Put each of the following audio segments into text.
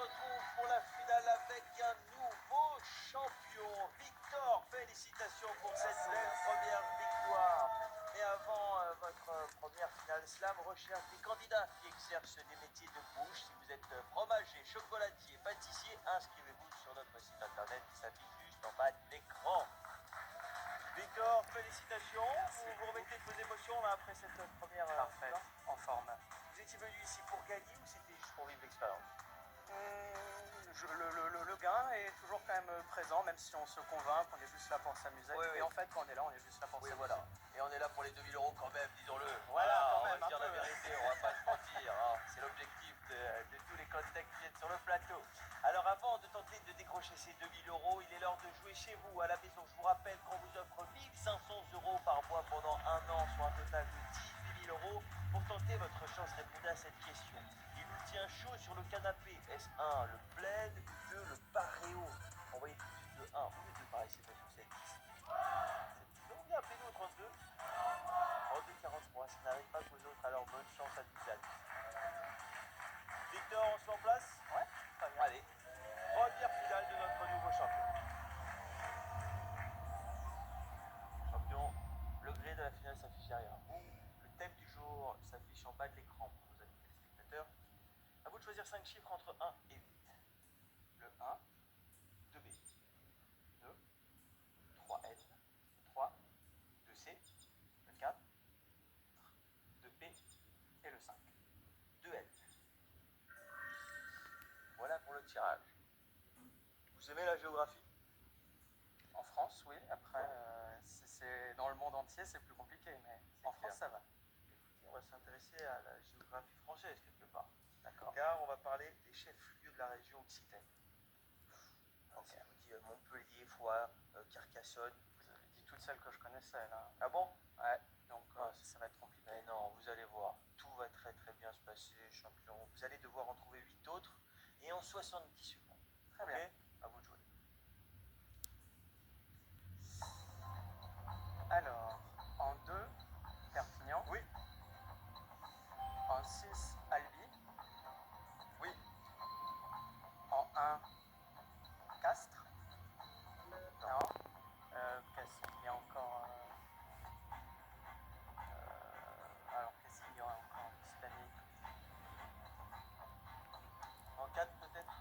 retrouve pour la finale avec un nouveau champion. Victor, félicitations pour cette belle première victoire. Et avant votre première finale slam, recherche des candidats qui exercent des métiers de bouche. Si vous êtes fromager, chocolatier, pâtissier, inscrivez-vous sur notre site internet qui s'affiche juste en bas de l'écran. Victor, félicitations. Vous remettez de vos émotions là, après cette première Parfait, en forme. Vous étiez venu ici pour gagner ou c'était juste pour vivre l'expérience? Le gain est toujours quand même présent, même si on se convainc qu'on est juste là pour s'amuser. Oui, et oui. en fait, quand on est là, on est juste là pour Oui, s'amuser. voilà. Et on est là pour les 2000 € quand même, disons-le. Voilà, quand on même, va dire un la peu. vérité, on va pas se mentir. Hein. C'est l'objectif de tous les candidats qui viennent sur le plateau. Alors avant de tenter de décrocher ces 2000 €, il est l'heure de jouer chez vous, à la maison. Je vous rappelle qu'on vous offre 1500 € par mois pendant un an, soit un total de 18 000 €. Pour tenter votre chance, répondez à cette question. Il vous tient chaud sur le canapé. Est-ce 1, le plaid, ou 2, le paréo? Envoyez tout de suite le 1 ou le 2 par SMS sur cette liste. Donc bien, appelez-nous au 32 32 43. Ça n'arrive pas qu'aux autres, alors bonne chance à toutes et à tous. Victor, on se met en place? Ouais, très bien. Allez, première finale de notre nouveau champion. Champion, le gré de la finale s'affiche derrière vous. Le thème du jour s'affiche en bas de l'écran pour nos amis téléspectateurs. À vous de choisir 5 chiffres entre 1 et 8. Le 1, 2B, 2, 3N, 3, 2C, le 4, 2P, et le 5. 2N. Voilà pour le tirage. Vous aimez la géographie? En France, oui. Après, si c'est dans le monde entier, c'est plus compliqué, mais en clair. France, ça va. On va s'intéresser à la géographie française quelque part. D'accord. Car on va parler des chefs-lieux de la région Occitanie. Donc, Ok. on vous dit Montpellier, Foix, Carcassonne. Vous avez dit toutes celles que je connaissais, là. Ah bon? Ouais, donc Ah, ça va être compliqué. Mais non, vous allez voir. Tout va très très bien se passer, champion. Vous allez devoir en trouver 8 autres et en 70 secondes. Très bien. Ok? À vous de jouer. Alors, en 2, Perpignan. Oui. En 6, Albi. Oui. En 1, Castres. Non. Qu'est-ce qu'il y a encore alors, qu'est-ce qu'il y aura encore en Occitanie? En 4 peut-être?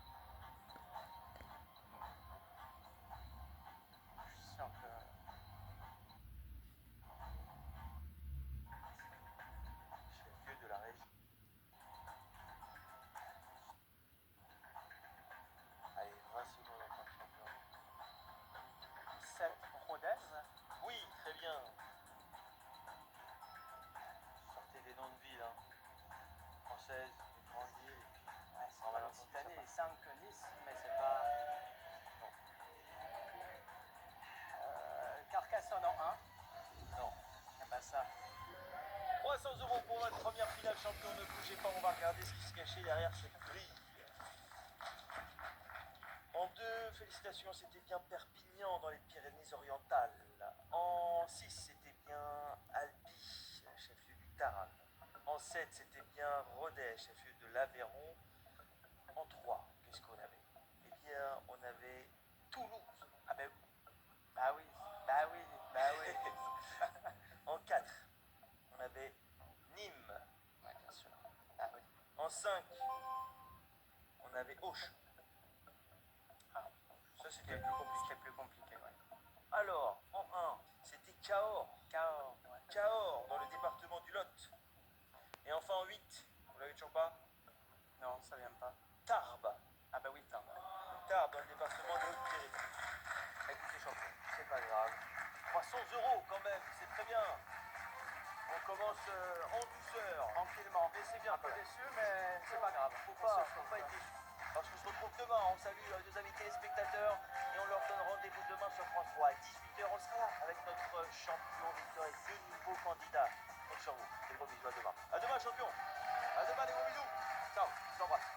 Je suis sûr que... Chef-lieu de la région. Allez, 20 secondes en tant que champion. 7, Rodez. Oui, très bien. Sortez des noms de villes, hein. Françaises, des grandes villes, et puis Ouais, c'est on va pas l'entendre, l'Occitanie, ça 5 Nice, mais c'est pas... Non. Carcassonne en 1. Non. C'est pas ça. 300 € pour votre première finale champion. Ne bougez pas, on va regarder ce qui se cachait derrière cette grille. En 2, félicitations, c'était bien Perpignan dans les Pyrénées-Orientales. En 6, c'était bien Albi, chef-lieu du Tarn. En 7, c'était bien Rodez, chef-lieu de l'Aveyron. En 3, qu'est-ce qu'on avait? Eh bien, on avait Toulouse. Ah ben... Bah oui, bah oui, bah oui. En 4, on avait Nîmes. Ouais, bien sûr. Ah oui. En 5, on avait Auch. Ah, Ça, c'était le plus compliqué. c'était plus compliqué, ouais. Alors, en 1, c'était Cahors. Cahors, ouais. Cahors, dans le département du Lot. Et enfin en 8, vous l'avez toujours pas? Non, ça vient pas. Tarbes. Ah bah oui, t'as. Tarbes, dans le département de Haute-Pyrénées. Écoutez, champion, c'est pas grave. 300 € quand même, c'est très bien. On commence en douceur. Tranquillement. Mais c'est bien Un peu quand même. déçu, mais c'est pas grave. Faut On se pas chauffe. être déçu. Parce qu'on se retrouve demain, on salue nos amis téléspectateurs et on leur donne rendez-vous demain sur France 3 à 18 h. On sera là avec notre champion Victor et 2 nouveaux candidats. Compte sur vous. Des gros bisous à demain. À demain, champion. À demain, des gros bisous. Ciao, je vous embrasse.